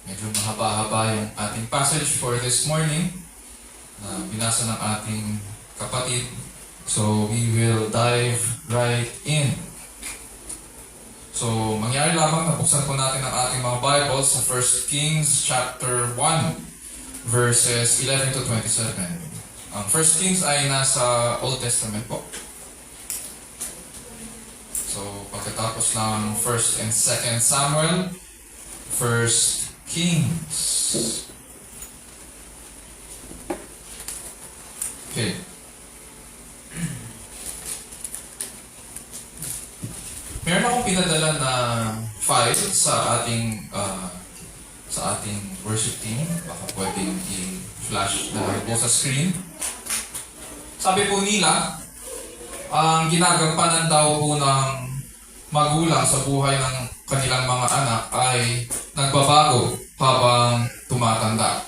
Medyo mahaba-haba yung ating passage for this morning na binasa ng ating kapatid. So, we will dive right in. So, mangyari lamang na buksan po natin ang ating mga Bibles sa 1 Kings chapter 1, verses 11 to 27. Ang 1 Kings ay nasa Old Testament po. So, pagkatapos ng 1 and 2 Samuel, 1 Kings. Okay. Meron akong pinadala na file sa ating worship team. Baka pwedeng i-flash na po sa screen. Sabi po nila, ang ginagampanan daw po ng magulang sa buhay ng kanilang mga anak ay nagbabago habang tumatanda.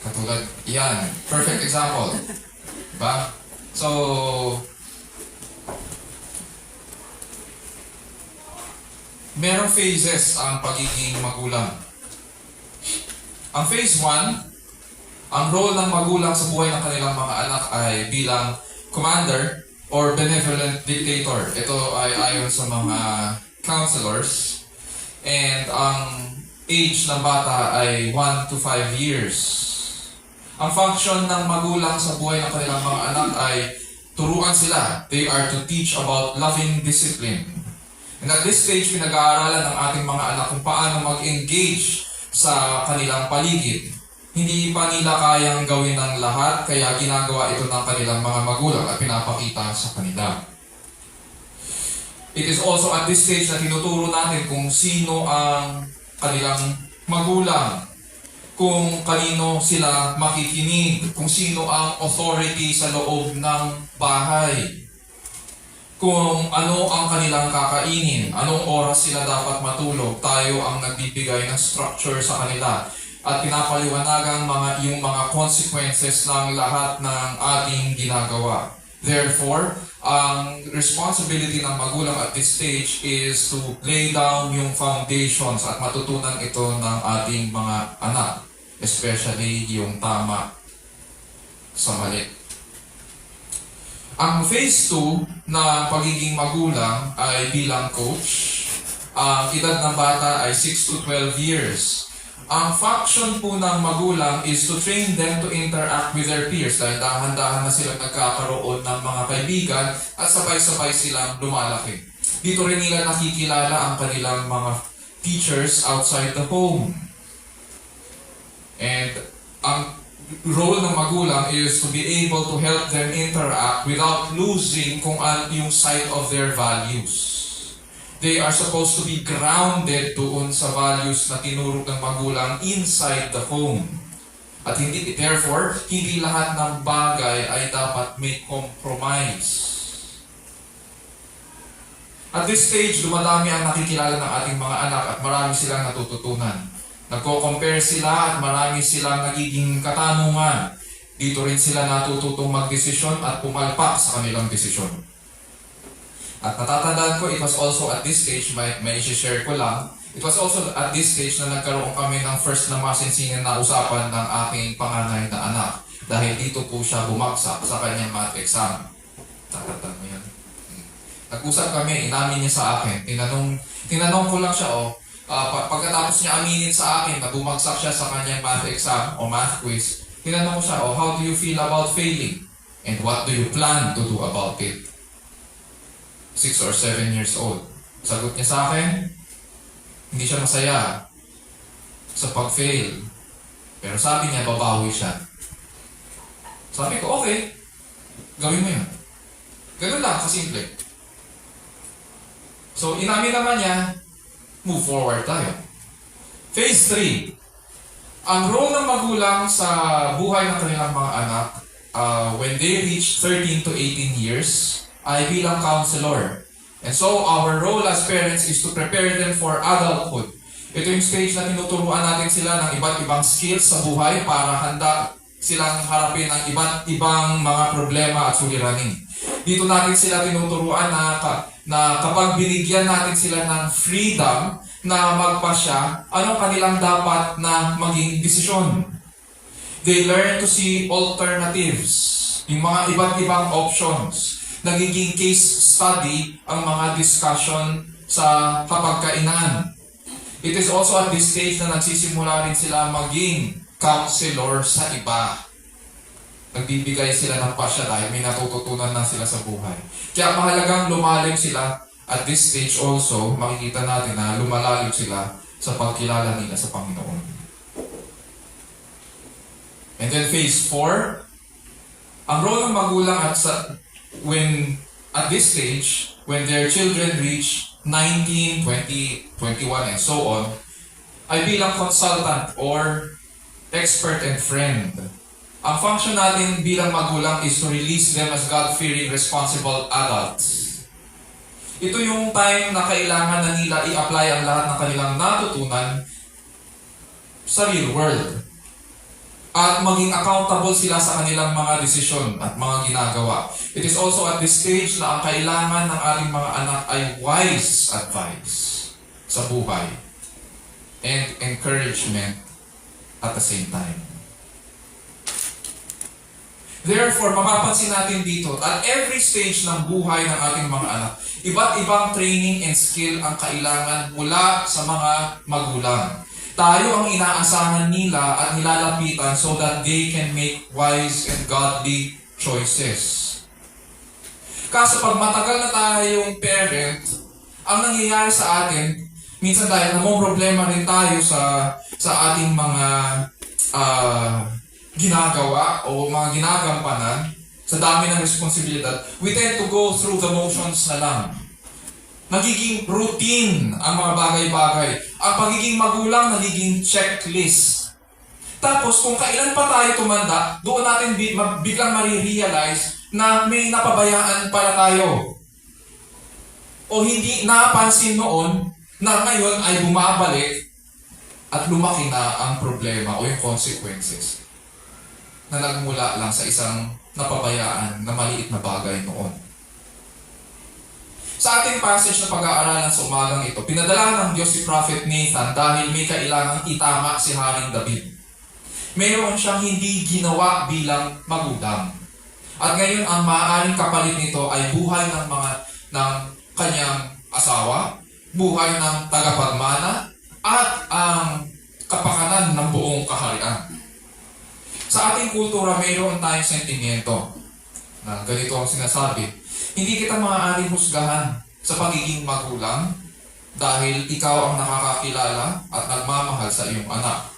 Katulad yan. Perfect example. Diba? So, merong phases ang pagiging magulang. Ang phase 1, ang role ng magulang sa buhay ng kanilang mga anak ay bilang commander or benevolent dictator. Ito ay ayon sa mga counselors. And ang age ng bata ay 1 to 5 years. Ang function ng magulang sa buhay ng kanilang mga anak ay turuan sila. They are to teach about loving discipline. And at this stage, pinag-aaralan ng ating mga anak kung paano mag-engage sa kanilang paligid. Hindi pa nila kayang gawin ng lahat, kaya ginagawa ito ng kanilang mga magulang at pinapakita sa kanila. It is also at this stage na tinuturo natin kung sino ang kanilang magulang, kung kanino sila makikinig, kung sino ang authority sa loob ng bahay, kung ano ang kanilang kakainin, anong oras sila dapat matulog. Tayo ang nagbibigay ng structure sa kanila at pinapaliwanagan yung mga consequences ng lahat ng ating ginagawa. Therefore, ang responsibility ng magulang at this stage is to lay down yung foundations at matutunan ito ng ating mga anak, especially yung tama sa mali. Ang phase 2 na pagiging magulang ay bilang coach. Ang edad ng bata ay 6 to 12 years. Ang function po ng magulang is to train them to interact with their peers dahil dahan-dahan na silang nagkakaroon ng mga kaibigan at sabay-sabay silang lumalaki. Dito rin nila nakikilala ang kanilang mga teachers outside the home. And ang role ng magulang is to be able to help them interact without losing kung ano yung side of their values. They are supposed to be grounded doon sa values na tinuro ng magulang inside the home. At therefore, hindi lahat ng bagay ay dapat may compromise. At this stage, dumadami ang nakikilala ng ating mga anak at marami silang natututunan. Nagko-compare sila at marami silang nagiging katanungan. Dito rin sila natututong magdesisyon at pumalpak sa kanilang desisyon. At natatandaan ko, it was also at this stage, may share ko lang, it was also at this stage na nagkaroon kami ng first na masinsinan na usapan ng aking panganay na anak. Dahil dito po siya bumagsak sa kanyang math exam. Natatandaan mo yan? Nag-usap kami, inamin niya sa akin. Tinanong ko lang siya, pagkatapos niya aminin sa akin na bumagsak siya sa kanyang math exam o math quiz, tinanong ko siya, how do you feel about failing? And what do you plan to do about it? 6 or 7 years old. Sagot niya sa akin, hindi siya masaya sa pag-fail. Pero sabi niya, babawi siya. Sabi ko, okay, gawin mo yun. Ganun lang, kasimple. So, inamin naman niya, move forward tayo. Phase 3. Ang role ng magulang sa buhay ng kanilang mga anak, when they reach 13 to 18 years, ay bilang counselor. And so, our role as parents is to prepare them for adulthood. Ito yung stage na tinuturuan natin sila ng iba't ibang skills sa buhay para handa silang harapin ang iba't ibang mga problema at suliranin. Dito natin sila tinuturuan na kapag binigyan natin sila ng freedom na magpasya, anong kanilang dapat na maging desisyon? They learn to see alternatives, yung mga iba't ibang options. Nagiging case study ang mga discussion sa kapagkainan. It is also at this stage na nagsisimula rin sila maging counselor sa iba. Nagbibigay sila ng pasya dahil may natututunan na sila sa buhay. Kaya mahalagang lumalim sila at this stage also, makikita natin na lumalalim sila sa pagkilala nila sa Panginoon. And then phase 4, ang role ng magulang at this stage, when their children reach 19, 20, 21, and so on, ay bilang consultant or expert and friend. Ang function natin bilang magulang is to release them as God-fearing, responsible adults. Ito yung time na kailangan na nila i-apply ang lahat ng kanilang natutunan sa real world. At maging accountable sila sa kanilang mga desisyon at mga ginagawa. It is also at this stage na ang kailangan ng ating mga anak ay wise advice sa buhay and encouragement at the same time. Therefore, mapapansin natin dito at every stage ng buhay ng ating mga anak, iba't ibang training and skill ang kailangan mula sa mga magulang. Tayo ang inaasahan nila at nilalapitan so that they can make wise and godly choices. Kaso pag matagal na tayong parent, ang nangyayari sa atin, minsan dahil namang problema rin tayo sa ating mga ginagawa o mga ginagampanan, sa dami ng responsibilidad, we tend to go through the motions na lang. Nagiging routine ang mga bagay-bagay. Ang pagiging magulang, nagiging checklist. Tapos, kung kailan pa tayo tumanda, doon natin biglang marirealize na may napabayaan para tayo. O hindi napansin noon na ngayon ay bumabalik at lumaki na ang problema o yung consequences na nagmula lang sa isang napabayaan na maliit na bagay noon. Sa ating passage na pag-aaralan sa umagang ito, pinadala ng Diyos si Prophet Nathan dahil may kailangang itama si Haring David. Mayroon siyang hindi ginawa bilang magulang. At ngayon, ang maaaring kapalit nito ay buhay ng kanyang asawa, buhay ng tagapagmana, at ang kapakanan ng buong kaharian. Sa ating kultura, mayroon tayong sentimiento na ganito ang sinasabi. Hindi kita maaaring husgahan sa pagiging magulang dahil ikaw ang nakakakilala at nagmamahal sa iyong anak.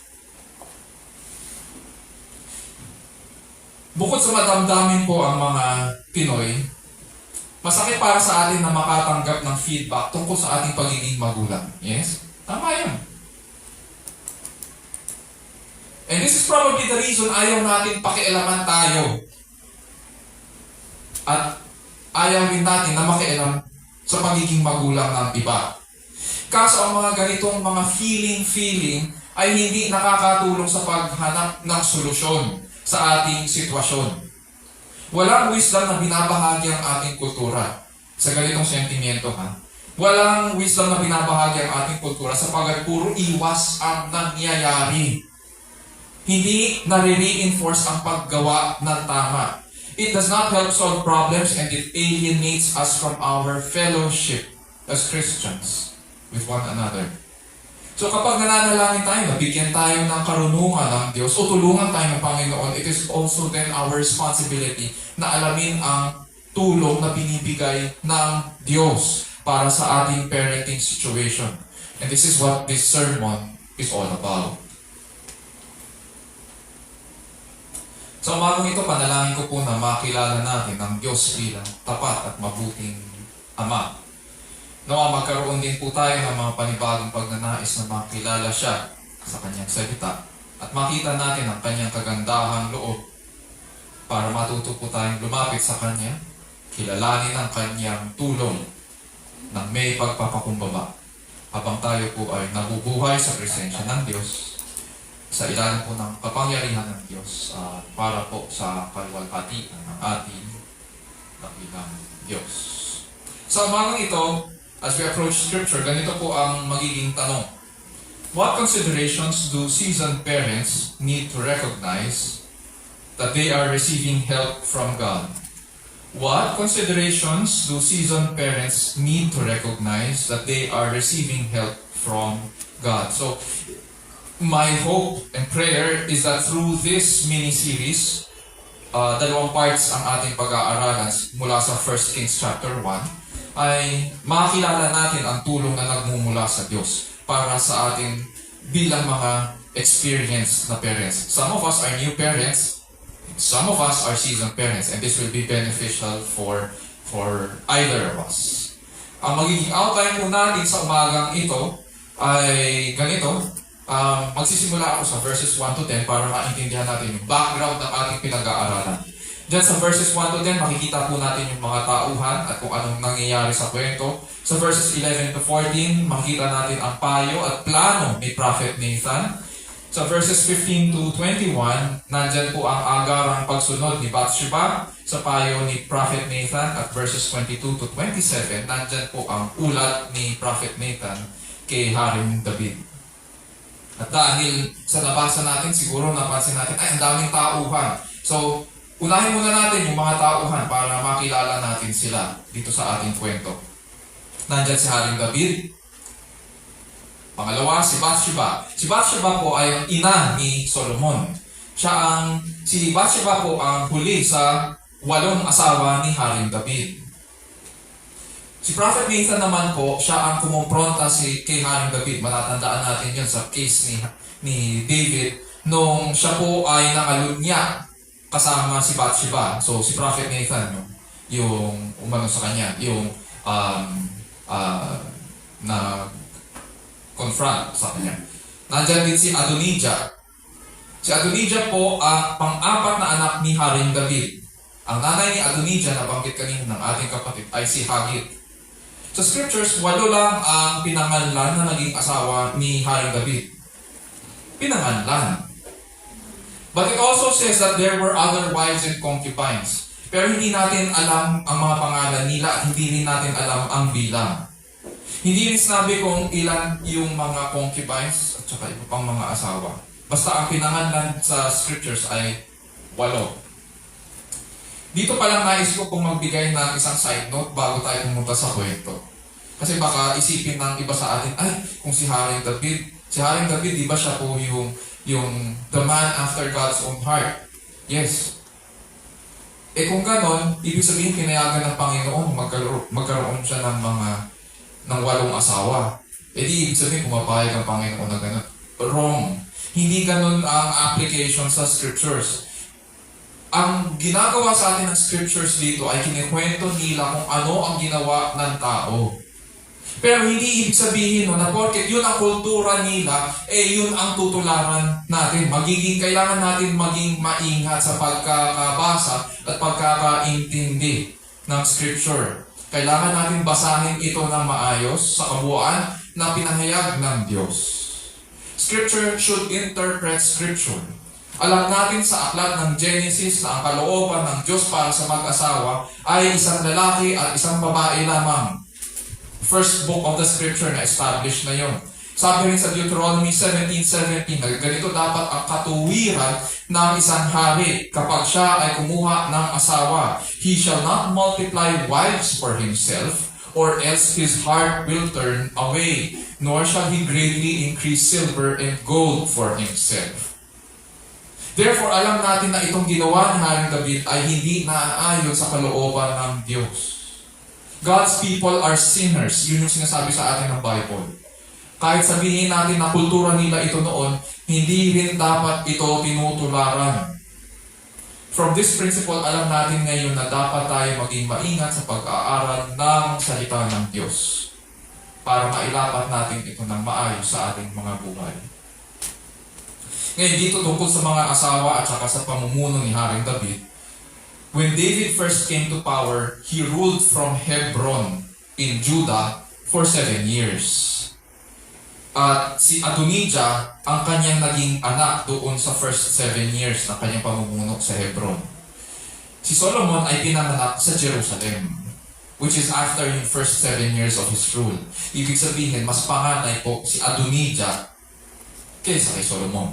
Bukod sa madamdamin po ang mga Pinoy, masakit para sa atin na makatanggap ng feedback tungkol sa ating pagiging magulang. Yes? Tama yan. And this is probably the reason ayaw natin pakialaman tayo. At ayaw rin natin na makialam sa pagiging magulang ng iba. Kaso ang mga ganitong mga feeling ay hindi nakakatulong sa paghanap ng solusyon sa ating sitwasyon. Walang wisdom na binabahagi ang ating kultura sa ganitong sentimiento. Walang wisdom na binabahagi ang ating kultura sapagkat puro iwas ang nangyayari. Hindi nare-reinforce ang paggawa ng tama. It does not help solve problems and it alienates us from our fellowship as Christians with one another. So kapag nananalangin tayo, nabigyan tayo ng karunungan ng Diyos o tulungan tayo ng Panginoon, it is also then our responsibility na alamin ang tulong na binibigay ng Diyos para sa ating parenting situation. And this is what this sermon is all about. Sa umagang ito, panalangin ko po na makilala natin ang Diyos bilang tapat at mabuting Ama. Nawa magkaroon din po tayo ng mga panibagong pagnanais na makilala siya sa kanyang salita at makita natin ang kanyang kagandahang loob para matuto po tayong lumapit sa kanya, kilalanin ang kanyang tulong ng may pagpapakumbaba habang tayo po ay nabubuhay sa presensya ng Diyos sa ilalim po ng kapangyarihan ng Diyos para po sa kalwalhatian ng ating dakilang Diyos. Sa umagang ito, as we approach Scripture, ganito po ang magiging tanong. What considerations do seasoned parents need to recognize that they are receiving help from God? What considerations do seasoned parents need to recognize that they are receiving help from God? So, my hope and prayer is that through this mini-series, dalawang parts ang ating pag-aaralan mula sa 1 Kings chapter 1, ay makakilala natin ang tulong na nagmumula sa Diyos para sa ating bilang mga experienced na parents. Some of us are new parents, some of us are seasoned parents, and this will be beneficial for either of us. Ang magiging outline po natin sa umagang ito ay ganito. Magsisimula ako sa verses 1 to 10 para maintindihan natin yung background ng ating pinag-aaralan. Diyan sa verses 1 to 10, makikita po natin yung mga tauhan at kung anong nangyayari sa kwento. Sa verses 11 to 14, makikita natin ang payo at plano ni Prophet Nathan. Sa verses 15 to 21, nandyan po ang agarang pagsunod ni Bathsheba sa payo ni Prophet Nathan. At verses 22 to 27, nandyan po ang ulat ni Prophet Nathan kay Haring David. At dahil sa nabasa natin, siguro napansin natin, ay, ang daming tauhan. So, unahin muna natin yung mga tauhan para makilala natin sila dito sa ating kwento. Nandyan si Haring David. Pangalawa, si Bathsheba. Si Bathsheba po ay ang ina ni Solomon. Si Bathsheba po ang huli sa 8 asawa ni Haring David. Si Prophet Nathan naman po, siya ang kumompronta kay Haring David. Matatandaan natin yun sa case ni David nung siya po ay nangalunya kasama si Bathsheba. So si Prophet Nathan, yung umano sa kanya, yung na confront sa kanya. Nandiyan din si Adonijah. Si Adonijah po ang pang-apat na anak ni Haring David. Ang nanay ni Adonijah na banggit kanina ng ating kapatid ay si Hagit. Sa scriptures, 8 lang ang pinangalan na naging asawa ni Haring David. Pinangalan. But it also says that there were other wives and concubines. Pero hindi natin alam ang mga pangalan nila at hindi rin natin alam ang bilang. Hindi rin sinabi kung ilan yung mga concubines at saka iba pang mga asawa. Basta ang pinangalan sa scriptures ay 8. Dito pa lang nais ko kung magbigay ng isang side note bago tayo pumunta sa kwento. Kasi baka isipin ng iba sa atin, ay, kung si Haring David, di ba siya po yung the man after God's own heart? Yes. Kung ganon, ibig sabihin pinayagan ng Panginoon magkaroon siya ng 8 asawa. Di ibig sabihin pumapayag ang Panginoon na ganon. Wrong. Hindi ganon ang application sa scriptures. Ang ginagawa sa atin ng scriptures dito ay kinikwento nila kung ano ang ginawa ng tao. Pero hindi ibig sabihin na porket yun ang kultura nila, yun ang tutularan natin. Kailangan natin maging maingat sa pagkakabasa at pagkakaintindi ng scripture. Kailangan natin basahin ito ng maayos sa kabuuan na pinahayag ng Diyos. Scripture should interpret scripture. Alam natin sa aklat ng Genesis na ang kalooban ng Diyos para sa mag-asawa ay isang lalaki at isang babae lamang. First book of the scripture na established na yon. Sabi rin sa Deuteronomy 17:17 na ganito dapat ang katuwiran ng isang hari kapag siya ay kumuha ng asawa. He shall not multiply wives for himself, or else his heart will turn away, nor shall he greatly increase silver and gold for himself. Therefore, alam natin na itong ginawa ni Haring David ay hindi naaayon sa kalooban ng Diyos. God's people are sinners. Yun yung sinasabi sa atin ng Bible. Kahit sabihin natin na kultura nila ito noon, hindi rin dapat ito tinutularan. From this principle, alam natin ngayon na dapat tayo maging maingat sa pag-aaral ng salita ng Diyos para mailapat natin ito ng maayos sa ating mga buhay. Ngayon dito tungkol sa mga asawa at saka sa pamumuno ni Haring David. When David first came to power, he ruled from Hebron in Judah for 7 years. At si Adonijah ang kanyang naging anak doon sa first 7 years na kanyang pamumuno sa Hebron. Si Solomon ay pinanganak sa Jerusalem. which is after yung first 7 years of his rule. Ibig sabihin, mas panganay po si Adonijah kaysa kay Solomon.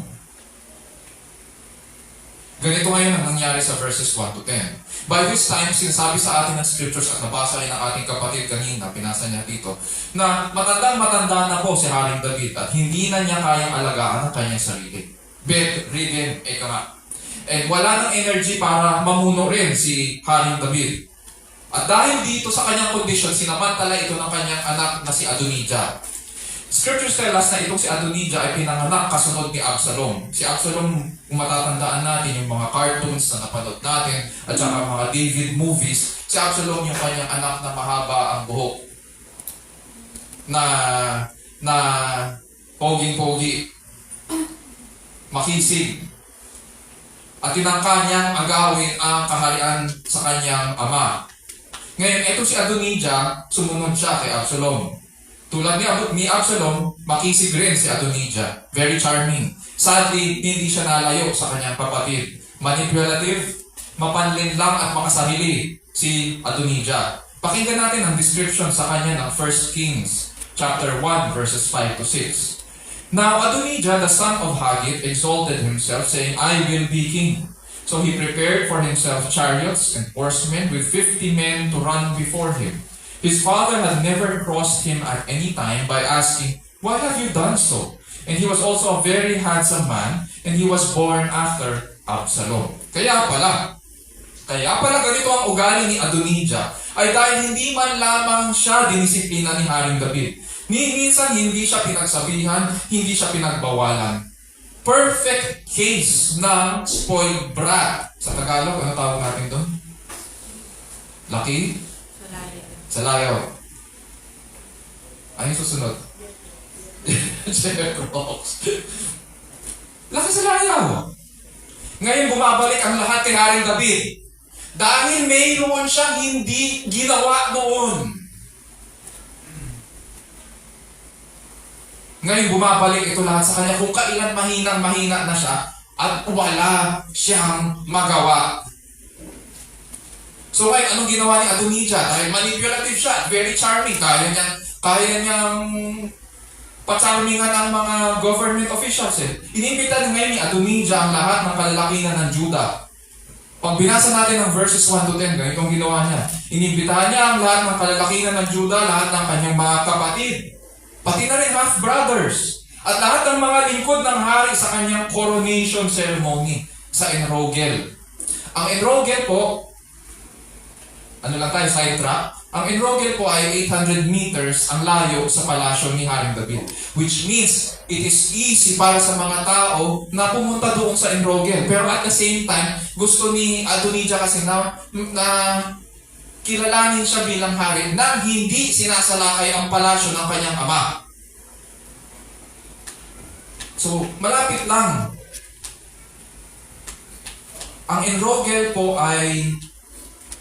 Ganito ngayon ang nangyari sa verses 1 to 10. By this time, sinasabi sa atin ng scriptures at nabasa rin ng ating kapatid kanina, pinasa niya dito, na matandang-matanda na po si Haring David at hindi na niya kayang alagaan ang kanyang sarili. Bedridden, eka nga. And wala ng energy para mamuno rin si Haring David. At dahil dito sa kanyang kondisyon, sinamantala ito ng kanyang anak na si Adonijah. Scriptures tell us na itong si Adonijah ay pinanganak kasunod ni Absalom. Si Absalom, kung matatandaan natin yung mga cartoons na napanood natin at saka mga David movies, si Absalom yung kanyang anak na mahaba ang buhok. Na poging-pogi. Makisig. At tinangka niyang agawin ang kaharian sa kanyang ama. Ngayon, ito si Adonijah, sumunod siya kay Absalom. Tulad ni Absalom, makisig rin si Adonijah. Very charming. Sadly, hindi siya nalayo sa kanyang kapatid. Manipulative, mapanlin lang at makasarili si Adonijah. Pakinggan natin ang description sa kanya ng 1 Kings chapter 1 verses 5 to 6. Now Adonijah, the son of Haggith, exalted himself, saying, I will be king. So he prepared for himself chariots and horsemen with 50 men to run before him. His father had never crossed him at any time by asking, why have you done so? And he was also a very handsome man, and he was born after Absalom. Kaya pala ganito ang ugali ni Adonijah, ay dahil hindi man lamang siya dinisiplina ni Haring David. Minsan hindi siya pinagsabihan, hindi siya pinagbawalan. Perfect case ng spoiled brat. Sa Tagalog, ano tawag natin doon? Lucky? Salayaw. Ano yung susunod? Jerichox. Laki salayaw. Ngayon bumabalik ang lahat kay Haring David. Dahil mayroon siyang hindi ginawa noon. Ngayon bumabalik ito lahat sa kanya kung kailan mahinang-mahina na siya at wala siyang magawa. So ngayon, anong ginawa ni Adonijah? Dahil manipulative siya, very charming, kaya niyang pa-charmingan ang mga government officials. Inimbita ngayon ni Adonijah ang lahat ng kalalakihan ng Judah. Pag binasa natin ang verses 1 to 10, ganito ang ginawa niya. Inimbitahan niya ang lahat ng kalalakihan ng Judah, lahat ng kanyang mga kapatid, pati na rin half-brothers, at lahat ng mga lingkod ng hari sa kanyang coronation ceremony sa Enrogel. Ang Enrogel po, ano lang tayo, sidetrack. Ang Enrogel po ay 800 meters ang layo sa palasyo ni Haring David. Which means, it is easy para sa mga tao na pumunta doon sa Enrogel. Pero at the same time, gusto ni Adonijah kasi na kilalanin siya bilang hari na hindi sinasalakay ang palasyo ng kanyang ama. So, malapit lang. Ang Enrogel po ay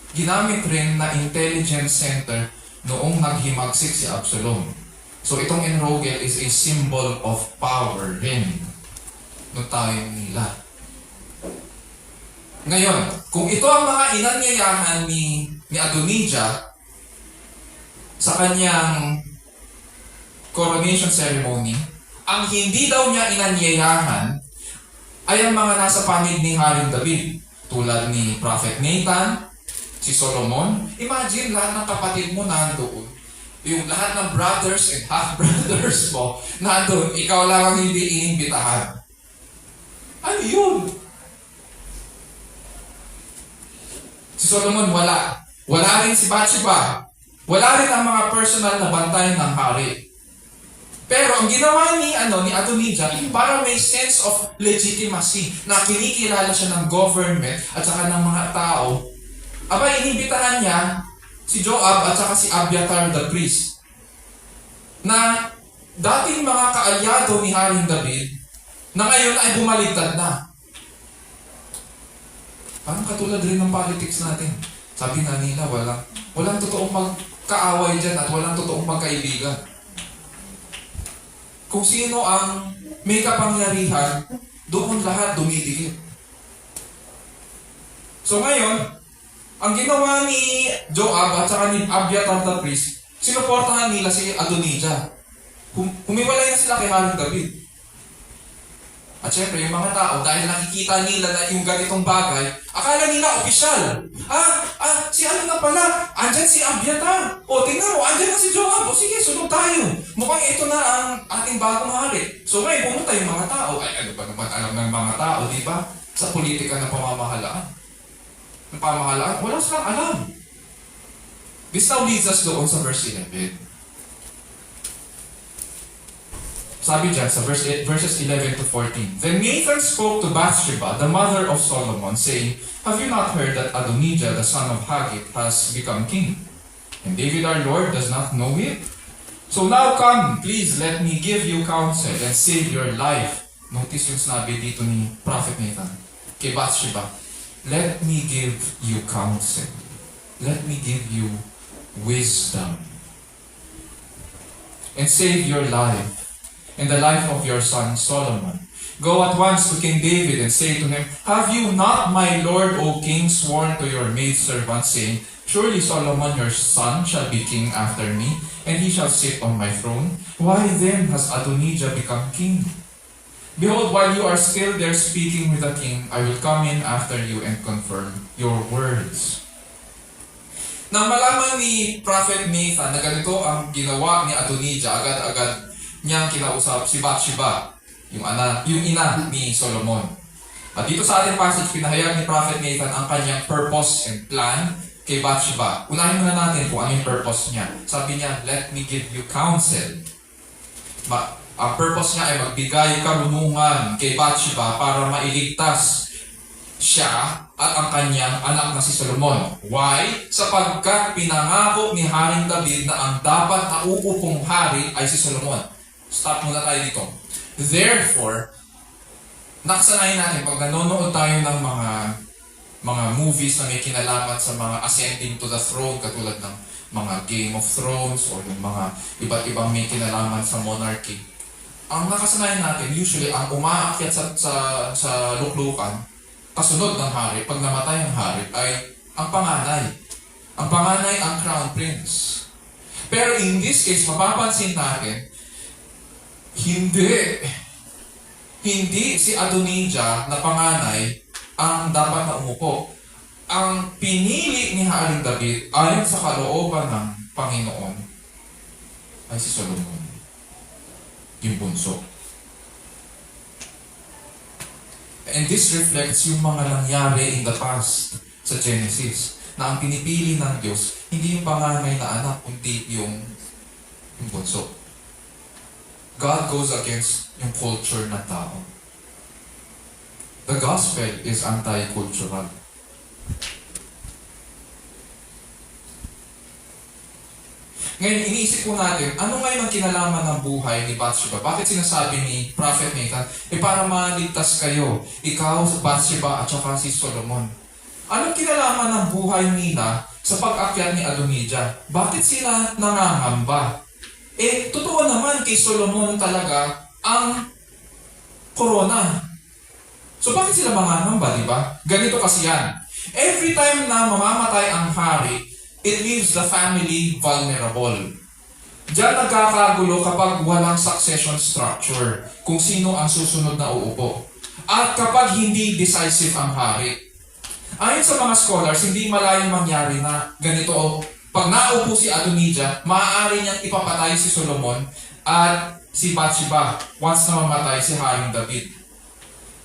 ginamit rin na intelligence center noong naghimagsik si Absalom. So itong Enrogel is a symbol of power rin no time nila. Ngayon, kung ito ang mga inanyayahan ni Adonijah sa kanyang coronation ceremony, ang hindi daw niya inanyayahan ay ang mga nasa panig ni Haring David, tulad ni Prophet Nathan, si Solomon. Imagine lahat ng kapatid mo nandoon. Yung lahat ng brothers and half-brothers mo nandoon. Ikaw lang ang hindi inimbitahan. Ano yun? Si Solomon wala. Wala rin si Bathsheba. Wala rin ang mga personal na bantay ng hari. Pero ang ginawa ni Adonijah, para may sense of legitimacy na kinikilala siya ng government at saka ng mga tao, inimbitahan niya si Joab at saka si Abiathar the priest na dating mga kaalyado ni Haring David na ngayon ay bumaligtad na. Parang katulad rin ng politics natin. Sabi nga nila, walang totoong magkaaway dyan at walang totoong magkaibigan. Kung sino ang may kapangyarihan, doon lahat dumidikit. So ngayon, Ang ginawa ni Joab at saka ni Abiathar the priest, sinuportahan nila si Adonijah. Humiwalay na sila kay Haring David. At syempre, yung mga tao, dahil nakikita nila na yung ganitong bagay, akala nila opisyal. Si ano na pala? Andyan si Abiathar. O, tingnan mo, andyan na si Joab. O, sige, sunod tayo. Mukhang ito na ang ating bagong hari. So ngayon, pumunta yung mga tao. Ay, ano ba naman alam ng mga tao, di ba? Sa politika ng pamamahalaan. Wala silang alam. This now leads us doon sa verse 11. Sabi dyan sa verses 11 to 14. Then Nathan spoke to Bathsheba, the mother of Solomon, saying, Have you not heard that Adonijah, the son of Haggith, has become king? And David our Lord does not know it? So now come, please let me give you counsel and save your life. Notice yung sinabi dito ni Prophet Nathan kay Bathsheba. Let me give you counsel. Let me give you wisdom. And save your life and the life of your son Solomon. Go at once to King David and say to him, Have you not, my lord, O king, sworn to your maidservant, saying, Surely Solomon your son shall be king after me, and he shall sit on my throne? Why then has Adonijah become king? Behold, while you are still there speaking with the king, I will come in after you and confirm your words. Nang malaman ni Prophet Nathan na ganito ang ginawa ni Adonijah, agad-agad niyang kinausap si Bathsheba, yung ina ni Solomon. At dito sa ating passage, pinahayag ni Prophet Nathan ang kanyang purpose and plan kay Bathsheba. Unahin muna natin kung ano yung purpose niya. Sabi niya, let me give you counsel. Ang purpose niya ay magbigay karunungan kay Bathsheba para mailigtas siya at ang kanyang anak na si Solomon. Why? Sapagkat pinangako ni Haring David na ang dapat na uupong hari ay si Solomon. Stop muna tayo dito. Therefore, nakasanayan natin pag nanonood tayo ng mga movies na may kinalaman sa mga ascending to the throne, katulad ng mga Game of Thrones o yung mga iba't ibang may kinalaman sa monarchy. Ang nakasanayan natin, usually, ang umaakyat sa luklukan, kasunod ng hari, pag namatay ang hari, ay ang panganay. Ang panganay ang crown prince. Pero in this case, mapapansin natin, hindi si Adonijah na panganay ang dapat na umupo. Ang pinili ni Haring David ayon sa kalooban ng Panginoon ay si Solomon, yung bunso. And this reflects yung mga nangyari in the past sa Genesis, na ang pinipili ng Diyos, hindi yung panganay na anak, kundi yung bunso. God goes against yung culture ng tao. The gospel is anti-cultural. Ngayon, iniisip po natin, ano ngayon ang kinalaman ng buhay ni Bathsheba? Bakit sinasabi ni Prophet Nathan, para maligtas kayo, ikaw, Bathsheba, at saka si Solomon? Anong kinalaman ng buhay nila sa pag-akyat ni Adonijah? Bakit sila nangangamba? Totoo naman kay Solomon talaga ang corona. So bakit sila mangangamba, di ba? Ganito kasi yan. Every time na mamamatay ang hari, it leaves the family vulnerable. Diyan nagkakagulo kapag walang succession structure, kung sino ang susunod na uupo. At kapag hindi decisive ang hari. Ayon sa mga scholars, hindi malayong mangyari na ganito, pag naupo si Adonijah, maaari niyang ipapatay si Solomon at si Bathsheba once na mamatay si Haring David.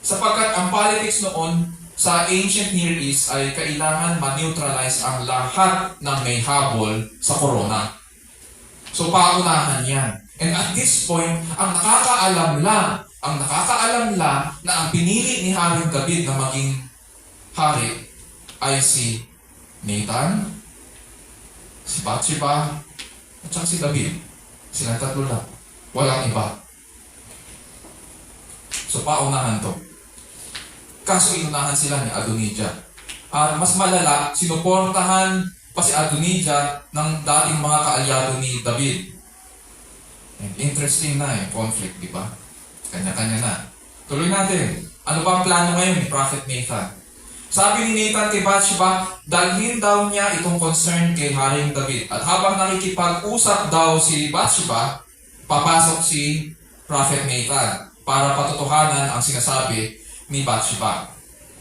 Sapagkat ang politics noon sa ancient Near East ay kailangan ma-neutralize ang lahat ng may habol sa corona. So paunahan yan. And at this point, ang nakakaalam lang na ang pinili ni Haring David na maging hari ay si Nathan, si Bathsheba, at saka si David. Silang tatlo lang. Walang iba. So paunahan to. Kaso inunahan sila ni Adonijah. Mas malala, sinuportahan pa si Adonijah ng dating mga kaalyado ni David. And interesting na conflict, di ba? Kanya-kanya na. Tuloy natin. Ano ba ang plano ngayon ni Prophet Nathan? Sabi ni Nathan kay Bathsheba, dalhin daw niya itong concern kay Haring David. At habang nakikipag-usap daw si Bathsheba, papasok si Prophet Nathan para patutuhanan ang sinasabi ni Bathsheba.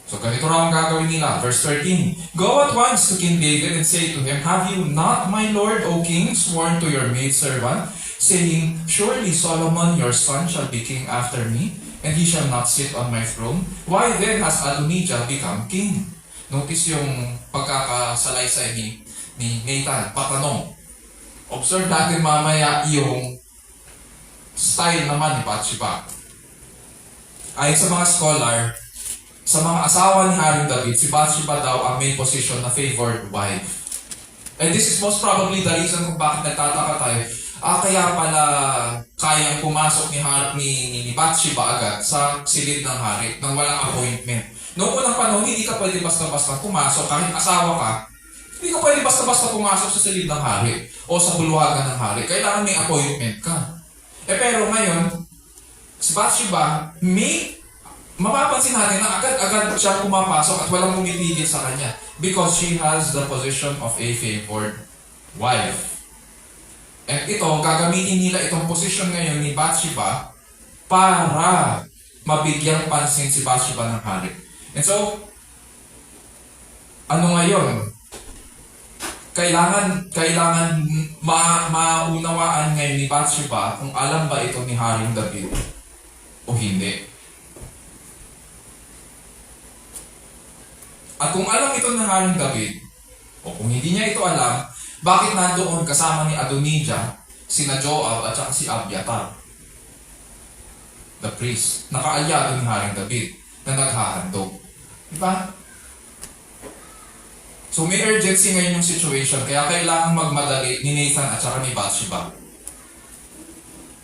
So ganito raw ang gagawin nila. Verse 13, Go at once to King David and say to him, Have you not, my lord, O king, sworn to your maidservant, saying, Surely Solomon your son shall be king after me, and he shall not sit on my throne? Why then has Adonijah become king? Notice yung pagkakasalaysay ni Nathan, patanong. Observe natin mamaya yung style naman ni Bathsheba. Ayon sa mga scholar, sa mga asawa ni Haring David, si Bathsheba daw ang may position na favored wife. And this is most probably the reason kung bakit nagtataka tayo. Kaya pala kayang pumasok ni Bathsheba agad sa silid ng hari nang walang appointment. Noong unang panahon, hindi ka pwede basta-basta pumasok. Kahit asawa ka, hindi ka pwede basta-basta pumasok sa silid ng hari o sa buluhagan ng hari. Kailangan may appointment ka. Pero ngayon, si Bathsheba, mapapansin natin na agad-agad siya pumapasok at walang pumipigil sa kanya because she has the position of a favored wife. And ito, gagamitin nila itong position ngayon ni Bathsheba para mabigyang pansin si Bathsheba ng hari. And so, ano ngayon? Kailangan maunawaan ngayon ni Bathsheba kung alam ba ito ni Haring David o hindi. At kung alam ito ng Haring David, o kung hindi niya ito alam, bakit nandoon kasama ni Adonijah, sina Joab at saka si Abiatar, the priest, nakaalyado ni Haring David na naghahandog? Diba? So may urgency ngayon yung situation, kaya kailangan magmadali ni Nathan at saka ni Bathsheba.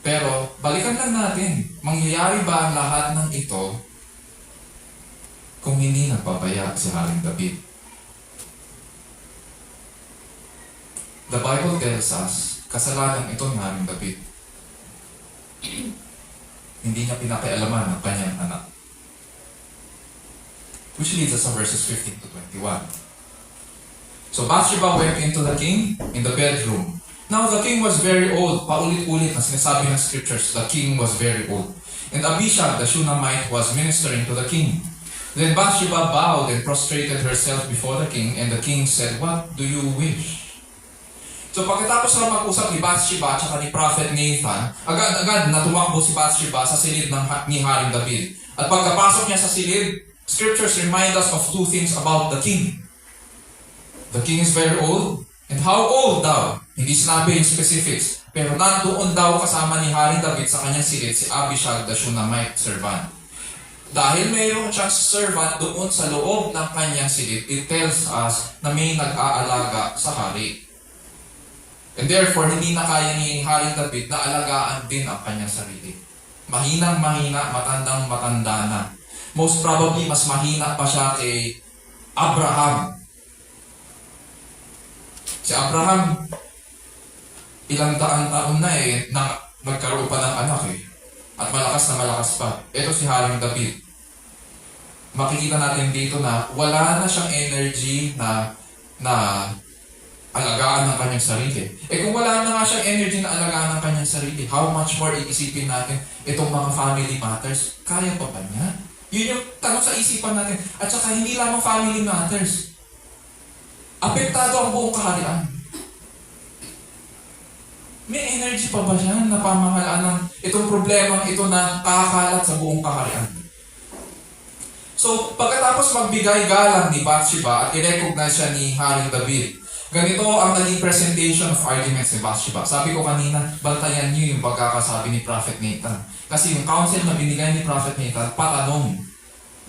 Pero balikan lang natin, mangyayari ba ang lahat ng ito kung hindi nagpapaya si Haring David? The Bible tells us, kasalanan ito ni Haring David. Hindi niya pinakialaman ang kanyang anak. Which leads us to verses 15 to 21. So Bathsheba went into the king in the bedroom. Now the king was very old. Paulit-ulit na sinasabi ng scriptures, the king was very old. And Abishag the Shunammite was ministering to the king. Then Bathsheba bowed and prostrated herself before the king, and the king said, What do you wish? So pagkatapos na mag-usap ni Bathsheba at ni Prophet Nathan, agad-agad na tumakbo si Bathsheba sa silid ni Haring David. At pagkapasok niya sa silid, scriptures remind us of two things about the king. The king is very old, and how old daw? Hindi sinabi yung specifics. Pero nandoon daw kasama ni Haring David sa kanyang silid si Abishag the Shunammite servant. Dahil mayroong siyang servant doon sa loob ng kanyang silid, it tells us na may nag-aalaga sa hari. And therefore, hindi na kaya ni Haring David na alagaan din ang kanyang sarili. Mahinang-mahina, matandang-matanda na. Most probably, mas mahina pa siya kay Abraham. Si Abraham, ilang daan taon na nagkaroon pa ng anak At malakas na malakas pa. Ito si Haring David. Makikita natin dito na wala na siyang energy na alagaan ng kanyang sarili. Kung wala na nga siyang energy na alagaan ng kanyang sarili, how much more iisipin natin itong mga family matters? Kaya pa ba niya? Yun yung tanong sa isipan natin. At saka hindi lamang family matters. Apektado ang buong kaharian. May energy pa ba siya na pamahalaan ng itong problemang ito na kakakalat sa buong kaharian? So, pagkatapos magbigay galang ni Bathsheba at i-recognize siya ni Haring David, ganito ang naging presentation of arguments ni Bathsheba. Sabi ko kanina, bantayan niyo yung pagkakasabi ni Prophet Nathan. Kasi yung counsel na binigay ni Prophet Nathan, patanong.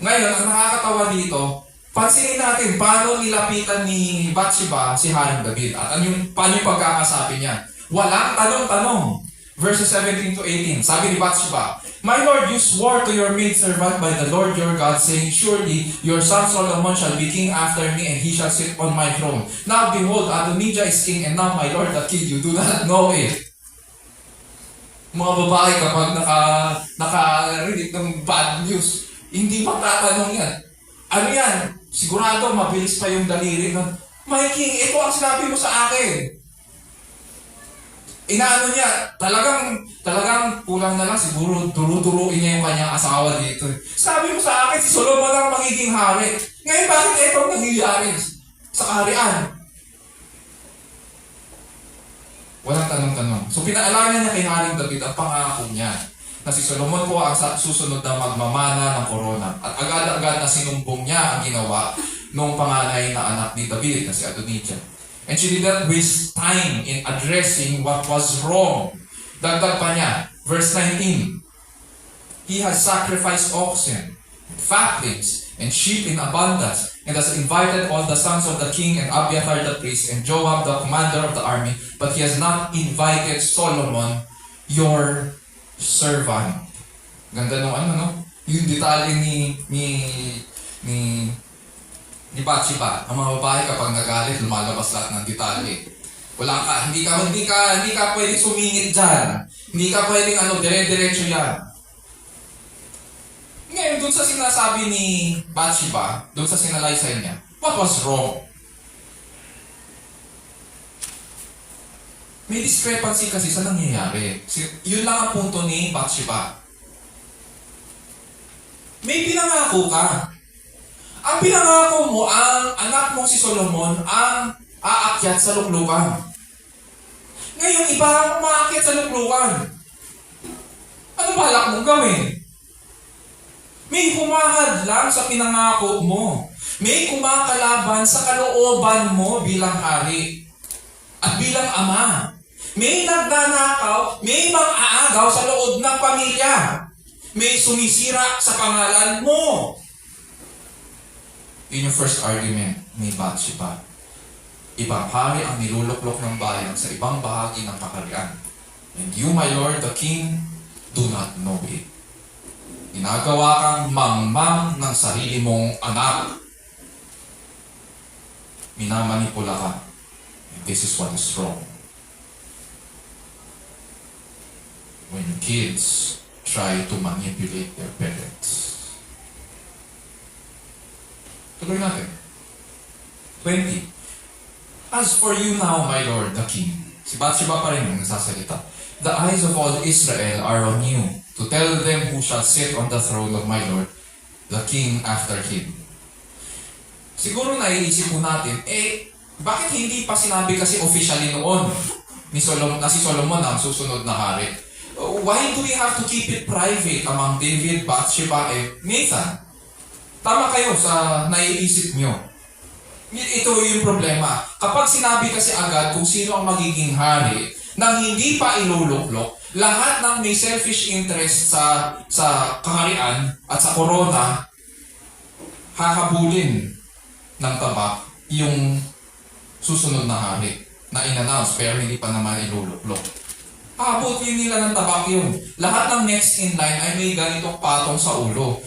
Ngayon, ang nakakatawa dito, pansinin natin paano nilapitan ni Bathsheba si Haring David at paano yung pagkakasabi niya. Walang tanong-tanong. Verses 17 to 18. Sabi ni Bathsheba, My Lord, you swore to your maidservant by the Lord your God, saying, Surely your son Solomon shall be king after me, and he shall sit on my throne. Now behold, Adonijah is king, and now my Lord the king, you do not know it. Mga babae, kapag nakarinig ng bad news, hindi magtatanong yan. Ano yan? Sigurado, mabilis pa yung daliri na, My king, ito ang sinabi mo sa akin. Inaano niya, talagang kulang na lang siguro duro-duruin niya yung kanyang asawa dito. Sabi mo sa akin, si Solomon ang magiging hari. Ngayon, bakit ito ang nangyayari sa kaharian? Walang tanong-tanong. So, pinaalala niya kay Haring David ang pangako niya na si Solomon po ang susunod na magmamana ng korona. At agad-agad na sinumbong niya ang ginawa nung panganay na anak ni David na si Adonijah. And she did not waste time in addressing what was wrong. Dagdag pa niya, verse 19, He has sacrificed oxen, fatlings, and sheep in abundance, and has invited all the sons of the king and Abiathar the priest and Joab the commander of the army, but he has not invited Solomon, your servant. Ganda nung no? Yung detalye ni Bathsheba. Ang mga babae kapag nagalit, lumalabas lahat ng detalye. Hindi ka pwedeng sumingit dyan. Hindi ka pwedeng dire-diretso yan. Ngayon, dun sa sinasabi ni Bathsheba, dun sa sinalaysay niya, what was wrong? May discrepancy kasi sa nangyayari. Yun lang ang punto ni Bathsheba. May pinangako ka. Ang pinangako mo, ang anak mong si Solomon ang aakyat sa luklukan. Ngayon, iba ang umaakyat sa luklukan. Ano balak mong gawin? May humahad lang sa pinangako mo. May kumakalaban sa kalooban mo bilang hari at bilang ama. May nagnanakaw, may mang-aagaw sa loob ng pamilya. May sumisira sa pangalan mo. Yun yung first argument ni Bathsheba. Ibang hari ang niluluklok ng bayan sa ibang bahagi ng kaharian. And you, my lord, the king, do not know it. Ginagawa kang mangmang ng sarili mong anak. Minamanipula ka. And this is what is wrong. When kids try to manipulate their parents. Tuloy natin. 20. As for you now, my lord, the king. Si Bathsheba pa rin yung nagsasalita. The eyes of all Israel are on you, to tell them who shall sit on the throne of my lord, the king after him. Siguro naiisip mo natin, bakit hindi pa sinabi kasi officially noon ni Solomon, na si Solomon ang susunod na hari? Why do we have to keep it private among David, Bathsheba, and Nathan? Tama kayo sa naiisip nyo. Ito yung problema. Kapag sinabi kasi agad kung sino ang magiging hari, nang hindi pa iluluklok, lahat ng may selfish interest sa kaharian at sa korona, hahabulin ng tabak yung susunod na hari na in-announce pero hindi pa naman iluluklok. Hahabulin nila ng tabak yun. Lahat ng next in line ay may ganitong patong sa ulo.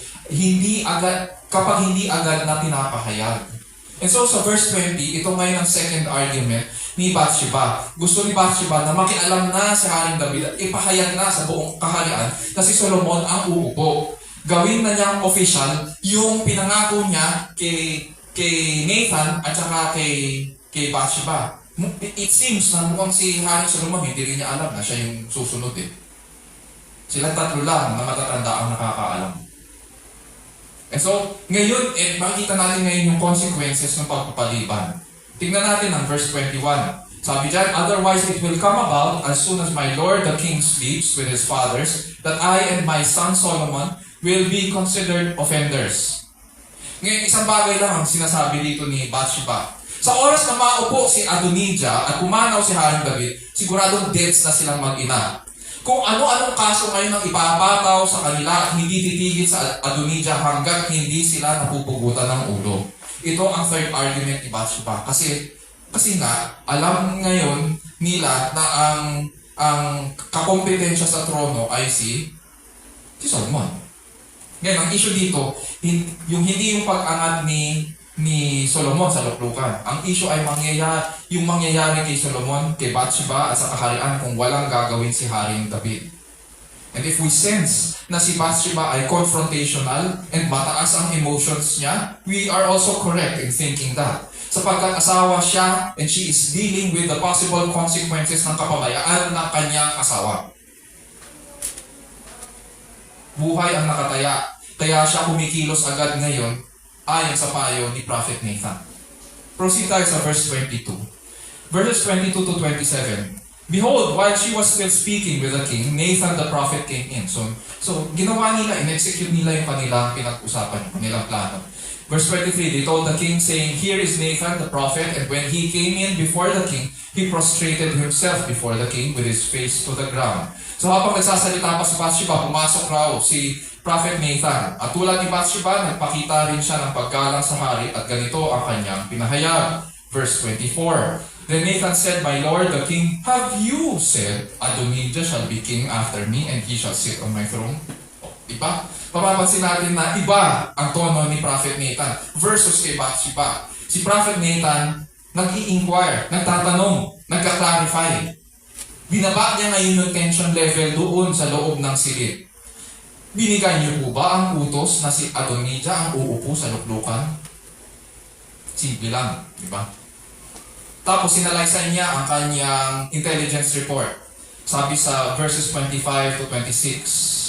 Kapag hindi agad na pinapahayag. And so sa verse 20, ito ngayon ang second argument ni Bathsheba. Gusto ni Bathsheba na makialam na si Haring David at ipahayag na sa buong kaharian na si Solomon ang uupo. Gawin na niyang official yung pinangako niya kay Nathan at saka kay Bathsheba. It seems na mukhang si Haring Solomon hindi rin niya alam na siya yung susunod eh. Silang tatlo lang na matatanda ang nakakaalam. And so, ngayon, makikita natin ngayon yung consequences ng pagpapaliban. Tingnan natin ang verse 21. Sabi dyan, otherwise it will come about as soon as my lord the king sleeps with his fathers, that I and my son Solomon will be considered offenders. Ngayon, isang bagay lang ang sinasabi dito ni Bathsheba. Sa oras na maupo si Adonijah at pumanaw si Haring David, siguradong deads na silang mag-ina. Kung ano-anong kaso ngayon ang ipapataw sa kanila at hindi titigil sa Adonijah hanggat hindi sila napupugutan ng ulo. Ito ang third argument ni Bathsheba. Kasi nga, alam ngayon nila na ang kakompetensya sa trono ay si Solomon. Ngayon, ang issue dito, hindi yung pag-angat ni Solomon sa luklukan. Ang issue ay mangyayari kay Solomon, kay Bathsheba at sa kaharian kung walang gagawin si Haring David. And if we sense na si Bathsheba ay confrontational and mataas ang emotions niya, we are also correct in thinking that. Sapagkat asawa siya and she is dealing with the possible consequences ng kapabayaan ng kanyang asawa. Buhay ang nakataya, kaya siya kumikilos agad ngayon ayon sa payo ni Prophet Nathan. Proceed tayo sa verse 22. Verses 22 to 27. Behold, while she was still speaking with the king, Nathan the prophet came in. So ginawa nila, in-execute nila yung kanilang pinag-usapan, kanilang plano. Verse 23, they told the king, saying, Here is Nathan the prophet, and when he came in before the king, he prostrated himself before the king with his face to the ground. So habang nagsasalita pa si Bathsheba, pumasok raw si Prophet Nathan. At tulad ni Bathsheba, nagpakita rin siya ng paggalang sa hari at ganito ang kanyang pinahayag. Verse 24, Then Nathan said, My lord, the king, have you said, Adonijah shall be king after me, and he shall sit on my throne? Diba? Mapapansin natin na iba ang tono ni Prophet Nathan versus kay Bathsheba. Si Prophet Nathan, nag-i-inquire, nagtatanong, nagka-clarify. Binaba niya ngayon yung tension level doon sa loob ng silid. Binigay niyo po ba ang utos na si Adonijah ang uupo sa luklukan? Simple lang, di ba? Tapos sinalaysay niya ang kanyang intelligence report. Sabi sa verses 25 to 26.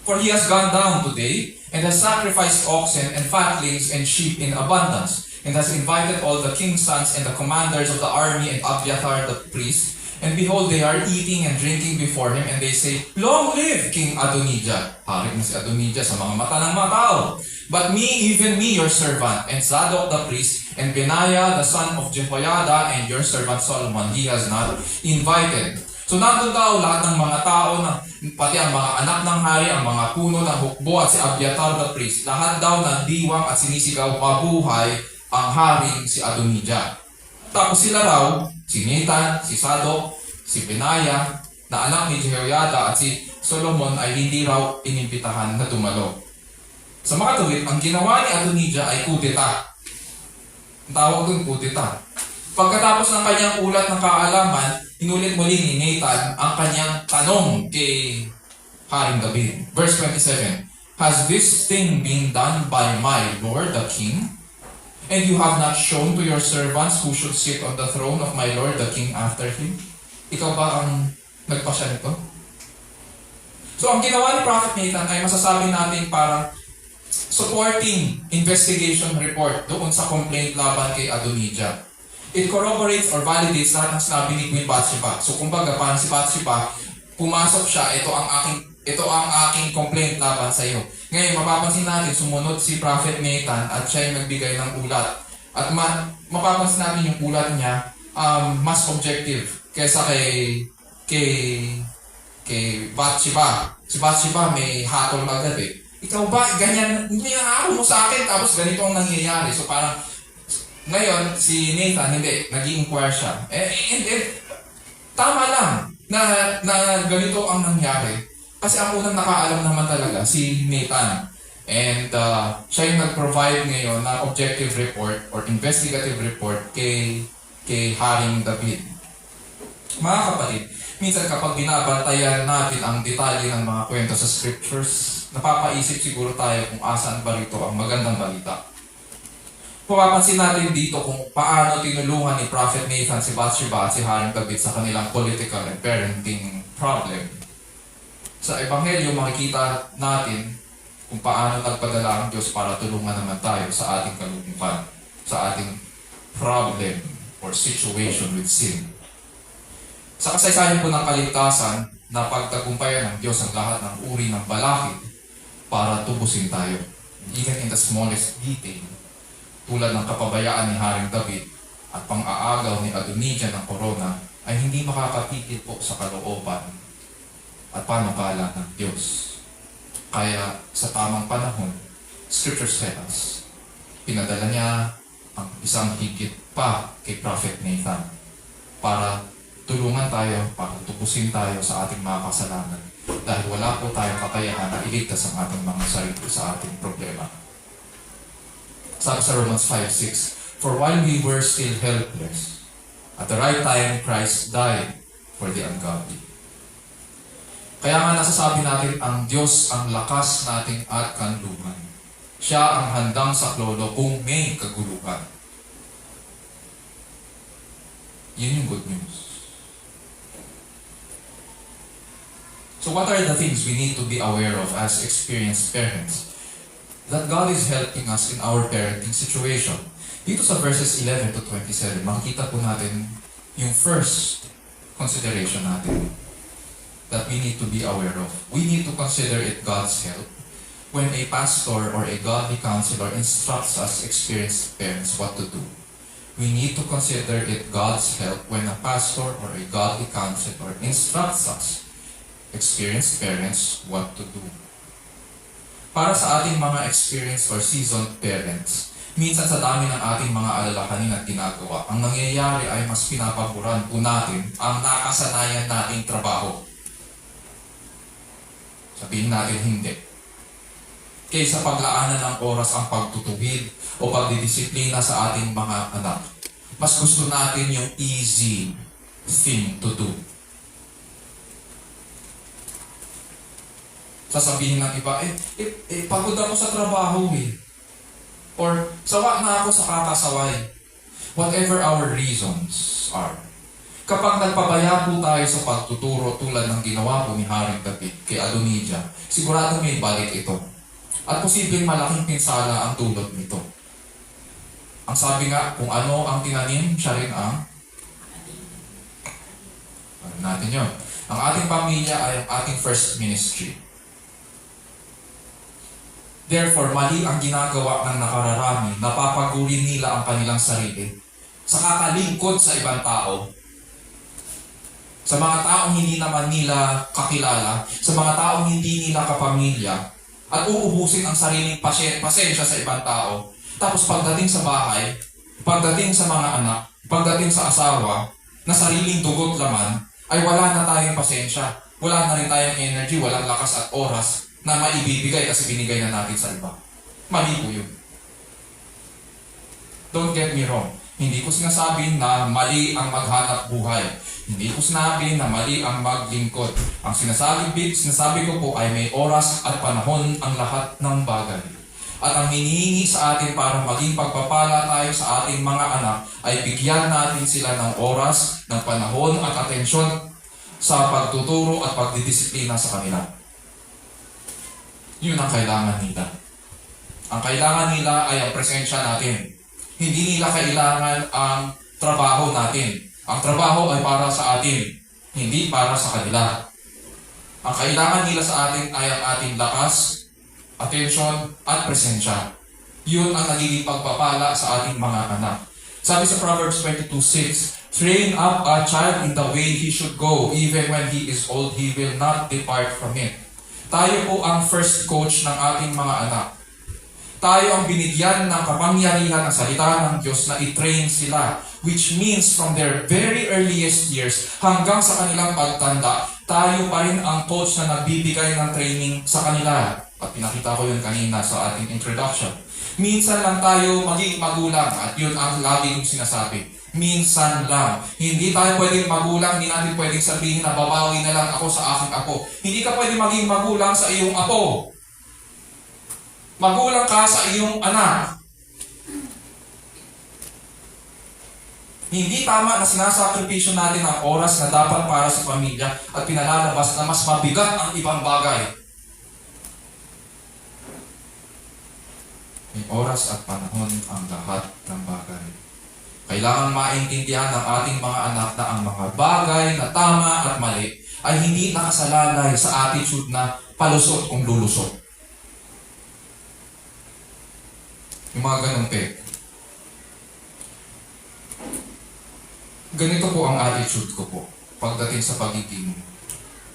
For he has gone down today, and has sacrificed oxen and fatlings and sheep in abundance, and has invited all the king's sons and the commanders of the army and Abiathar the priest. And behold, they are eating and drinking before him, and they say, Long live King Adonijah! Hari na si Adonijah sa mga mata ng mga tao. But me, even me, your servant, and Zadok the priest, and Benaiah the son of Jehoiada, and your servant Solomon, he has not invited. So nandun daw lahat ng mga tao, pati ang mga anak ng hari, ang mga puno ng hukbo at si Abiathar the priest, lahat daw nagdiwang at sinisigaw mabuhay ang haring si Adonijah. Tapos sila raw, si Nathan, si Zadok, si Benaiah, na anak ni Jehoiada at si Solomon ay hindi raw inimbitahan na dumalo. Sa makatuwid, ang ginawa ni Adonijah ay kudeta. Ang tawag doon, kudeta. Pagkatapos ng kanyang ulat ng kaalaman, inulit muli ni Nathan ang kanyang tanong kay Haring David. Verse 27, Has this thing been done by my lord the king? And you have not shown to your servants who should sit on the throne of my lord the king after him? Ikaw ba ang nagpasya nito? So ang ginawa ni Prophet Nathan ay masasabi natin parang supporting investigation report doon sa complaint laban kay Adonijah. It corroborates or validates lahat ng sinabi ni Queen Bathsheba. So kumbaga, parang si Bathsheba, pumasok siya, ito ang aking complaint laban sa iyo. Ngayon, mapapansin natin, sumunod si Prophet Nathan at siya yung nagbigay ng ulat. At mapapansin natin yung ulat niya, mas objective kaysa kay Bathsheba. Si Bathsheba may hatol agad eh. Ikaw ba, ganyan, hindi na mo sa akin, tapos ganito ang nangyayari. So parang, ngayon, si Nathan, hindi, nag-i-inquire siya. Tama lang na ganito ang nangyari. Kasi ang unang nakaalam naman talaga, si Nathan. And siya yung nag-provide ngayon ng objective report or investigative report kay Haring David. Mga kapatid, minsan kapag binabantayan natin ang detalye ng mga kwento sa scriptures, napapaisip siguro tayo kung asaan ba rito ang magandang balita. Mapapansin natin dito kung paano tinulungan ni Prophet Nathan si Bathsheba at si Haring David sa kanilang political and parenting problem. Sa Ebanghelyo, makikita natin kung paano nagpadala ang Diyos para tulungan naman tayo sa ating kalungkutan, sa ating problem or situation with sin. Sa kasaysayan po ng kaligtasan, napagtagumpayan ng Diyos ang lahat ng uri ng balakid para tubusin tayo, even in the smallest detail. Tulad ng kapabayaan ni Haring David at pang-aagaw ni Adonijah ng korona ay hindi makakapigil po sa kalooban at panukala ng Diyos. Kaya sa tamang panahon, Scripture tells us, pinadala niya ang isang higit pa kay Prophet Nathan para tulungan tayo, para tubusin tayo sa ating mga kasalanan dahil wala po tayong kakayahan na iligtas ang ating mga sarili sa ating problema. Sabi sa Romans 5:6, For while we were still helpless, at the right time Christ died for the ungodly. Kaya nga nasasabi natin, ang Diyos ang lakas natin at kanlungan. Siya ang handang saklolo kung may kaguluhan. Yun yung good news. So what are the things we need to be aware of as experienced parents? That God is helping us in our parenting situation. Dito sa verses 11 to 27, makikita po natin yung first consideration natin that we need to be aware of. We need to consider it God's help when a pastor or a godly counselor instructs us, experienced parents, what to do. We need to consider it God's help when a pastor or a godly counselor instructs us, experienced parents, what to do. Para sa ating mga experienced or seasoned parents, minsan sa dami ng ating mga alalahanin at ginagawa, ang nangyayari ay mas pinapaboran po natin ang nakasanayan nating trabaho. Sabihin natin hindi. Kaysa paglaanan ng oras ang pagtutuwid o pagdidisiplina sa ating mga anak, mas gusto natin yung easy thing to do. Sasabihin ng iba, pagod ako sa trabaho eh. Or, sawa na ako sa kakasaway. Whatever our reasons are. Kapag nagpabaya po tayo sa pagtuturo tulad ng ginawa po ni Haring David kay Adonijah, sigurado may balik ito. At posibleng malaking pinsala ang dulot nito. Ang sabi nga, kung ano ang tinanim, siya rin ang natin yun. Ang ating pamilya ay ang ating first ministry. Therefore, mali ang ginagawa ng nakararami, napapaguri nila ang kanilang sarili sa kakalingkod sa ibang tao, sa mga taong hindi naman nila kakilala, sa mga taong hindi nila kapamilya, at uubusin ang sariling pasensya sa ibang tao. Tapos pagdating sa bahay, pagdating sa mga anak, pagdating sa asawa, na sariling dugot laman, ay wala na tayong pasensya, wala na rin tayong energy, walang lakas at oras na maibibigay kasi binigay na natin sa iba. Mali po yun. Don't get me wrong. Hindi ko sinasabi na mali ang maghanap buhay. Hindi ko sinabi na mali ang maglingkod. Ang sinasabi ko po ay may oras at panahon ang lahat ng bagay. At ang hinihingi sa atin para maging pagpapala tayo sa ating mga anak ay bigyan natin sila ng oras, ng panahon at atensyon sa pagtuturo at pagdidisiplina sa kanila. Yun ang kailangan nila. Ang kailangan nila ay ang presensya natin. Hindi nila kailangan ang trabaho natin. Ang trabaho ay para sa atin, hindi para sa kanila. Ang kailangan nila sa atin ay ang ating lakas, atensyon, at presensya. Yun ang nagiging pagpapala sa ating mga anak. Sabi sa Proverbs 22:6, train up a child in the way he should go, even when he is old, he will not depart from it. Tayo po ang first coach ng ating mga anak. Tayo ang binigyan ng kapangyarihan ng salita ng Diyos na i-train sila, which means from their very earliest years hanggang sa kanilang pagtanda, tayo pa rin ang coach na nagbibigay ng training sa kanila. At pinakita ko yun kanina sa ating introduction. Minsan lang tayo maging magulang at yun ang lagi kong sinasabi. Minsan lang. Hindi tayo pwedeng magulang, hindi natin pwedeng sabihin na babawi na lang ako sa aking apo. Hindi ka pwedeng maging magulang sa iyong apo. Magulang ka sa iyong anak. Hindi tama na sinasakripisyo natin ang oras na dapat para sa pamilya at pinalalabas na mas mabigat ang ibang bagay. May oras at panahon ang lahat ng bagay. Kailangan maintindihan ng ating mga anak na ang mga bagay na tama at mali ay hindi nakasalalay sa attitude na palusot kung lulusot. Yung mga ganong peg. Ganito po ang attitude ko po pagdating sa pagiging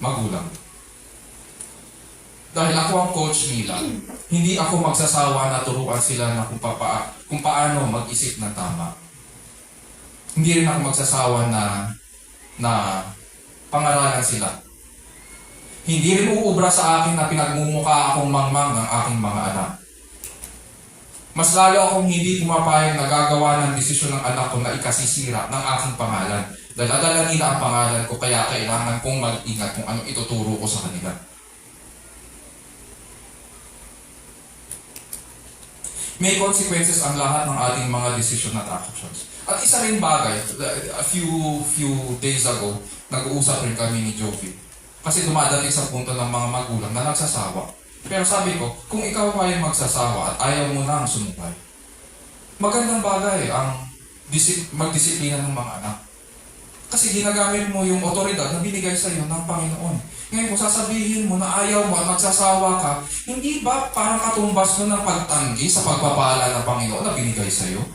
magulang. Dahil ako ang coach nila, hindi ako magsasawa na turuan sila na kung paano mag-isip ng tama. Hindi rin ako magsasawa na pangaralan sila. Hindi rin uubra sa akin na pinagmumukha akong mangmang ng aking mga anak. Mas lalo akong hindi pumapayag na gagawa ng desisyon ng anak ko na ikasisira ng aking pangalan. Dala-dala nila ang pangalan ko, kaya kailangan kong mag-ingat kung ano ituturo ko sa kanila. May consequences ang lahat ng ating mga decision at actions. At isa rin bagay, a few days ago, nag-uusap rin kami ni Jovi. Kasi dumadating sa punto ng mga magulang na nagsasawa. Pero sabi ko, kung ikaw ay magsasawa at ayaw mo nang sumubay, magandang bagay ang magdisiplina ng mga anak. Kasi ginagamit mo yung otoridad na binigay sa iyo ng Panginoon. Ngayon, kung sasabihin mo na ayaw mo at magsasawa ka, hindi ba parang katumbas mo ng pagtanggi sa pagpapala ng Panginoon na binigay sa iyo?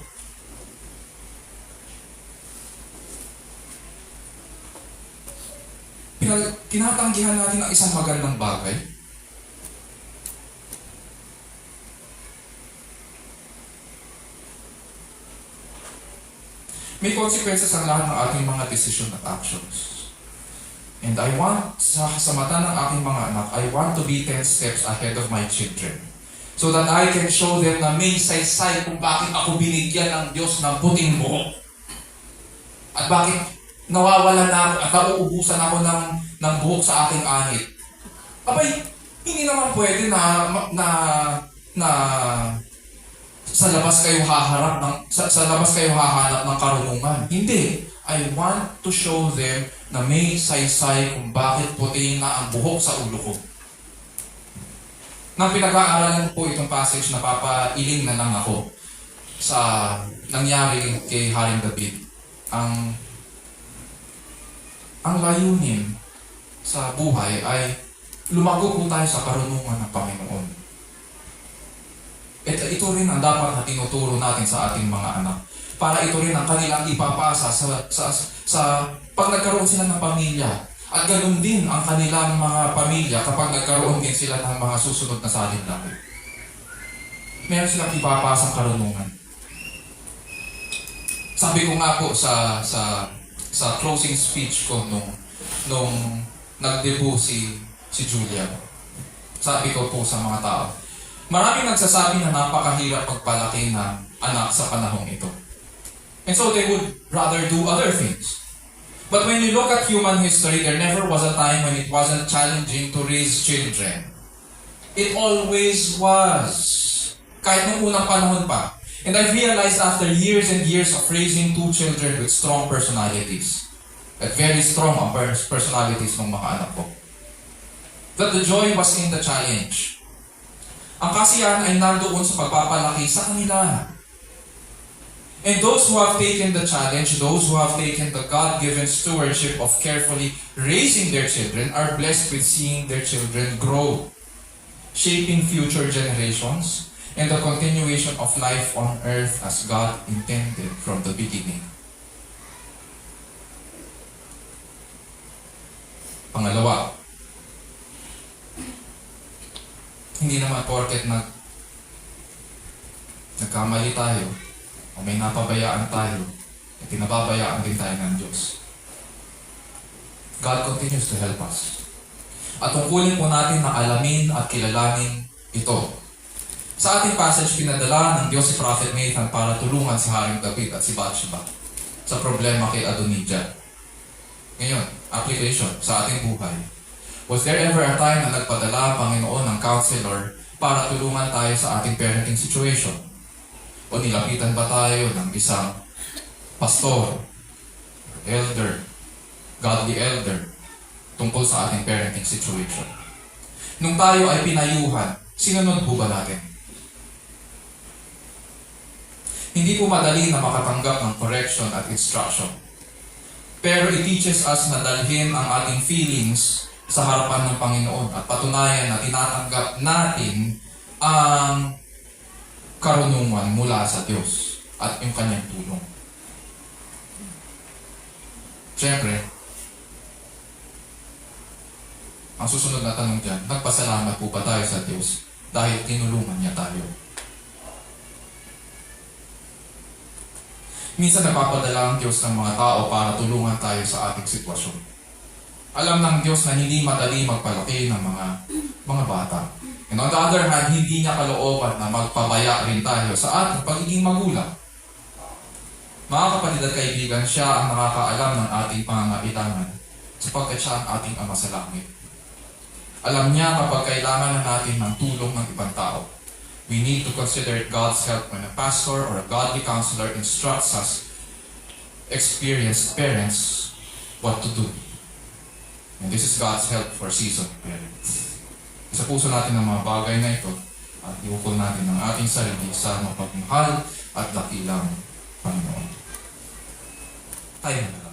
Tinatanggihan natin ang isang magandang bagay. May consequences ang lahat ng ating mga decision at actions. And I want, sa mata ng aking mga anak, I want to be 10 steps ahead of my children. So that I can show them na may saysay kung bakit ako binigyan ng Diyos ng puting buhok. At bakit nawawalan na ako at nauubusan ako ng buhok sa aking anit. Abay, hindi naman pwede na sa labas kayo hahanap ng karunungan. Hindi. I want to show them na may saysay kung bakit puti na ang buhok sa ulo ko. Nang pinag-aaralan po itong passage, napapailing na lang ako sa nangyari kay Haring David. Ang layunin sa buhay ay lumago po tayo sa karunungan ng Panginoon. At ito rin ang dapat na tinuturo natin sa ating mga anak. Para ito rin ang kanilang ipapasa sa pag nagkaroon sila ng pamilya. At ganoon din ang kanilang mga pamilya kapag nagkaroon din sila ng mga susunod na salin-lahi. Meron silang ipapasang karunungan. Sabi ko nga po sa closing speech ko nung nag-debut si Julia. Sabi ko po sa mga tao, maraming nagsasabi na napakahirap pagpalaki ng anak sa panahong ito. And so they would rather do other things. But when you look at human history, there never was a time when it wasn't challenging to raise children. It always was. Kahit nung unang panahon pa. And I've realized after years and years of raising 2 children with strong personalities, at very strong ang personalities ng mga anak ko, that the joy was in the challenge. Ang kasiyahan ay nandoon sa pagpapalaki sa kanila. And those who have taken the challenge, those who have taken the God-given stewardship of carefully raising their children are blessed with seeing their children grow, shaping future generations, and the continuation of life on earth as God intended from the beginning. Pangalawa, hindi naman porket nagkamali tayo, o may napabayaan tayo, at pinababayaan din tayo ng Diyos. God continues to help us. At tungkulin po natin na alamin at kilalanin ito. Sa ating passage, pinadala ng Diyos si Prophet Nathan para tulungan si Haring David at si Bathsheba sa problema kay Adonijah. Ngayon, application sa ating buhay. Was there ever a time na nagpadala ang Panginoon ng counselor para tulungan tayo sa ating parenting situation? O nilapitan ba tayo ng isang pastor, elder, godly elder, tungkol sa ating parenting situation? Nung tayo ay pinayuhan, sinunod po ba natin? Hindi po madali na makatanggap ng correction at instruction. Pero it teaches us na dalhin ang ating feelings sa harapan ng Panginoon at patunayan na tinatanggap natin ang karunungan mula sa Diyos at yung kanyang tulong. Siyempre, ang susunod na tanong dyan, nagpasalamat po ba tayo sa Diyos dahil tinulungan niya tayo? Minsan nagpapadala ang Diyos ng mga tao para tulungan tayo sa ating sitwasyon. Alam ng Diyos na hindi madali magpalaki ng mga bata. And on the other hand, hindi niya kalooban na magpabaya rin tayo sa ating pagiging magulang. Mga kapatid at kaibigan, siya ang nakakaalam ng ating pangangailangan sapagkat siya ang ating Ama sa langit. Alam niya kapag kailangan na natin ng tulong ng ibang tao. We need to consider God's help when a pastor or a godly counselor instructs us, experienced parents, what to do. And this is God's help for seasoned parents. Sa puso natin ang mga bagay na ito at iukol natin ang ating sarili sa mapagmahal at dakilang Panginoon. Tayo na lang.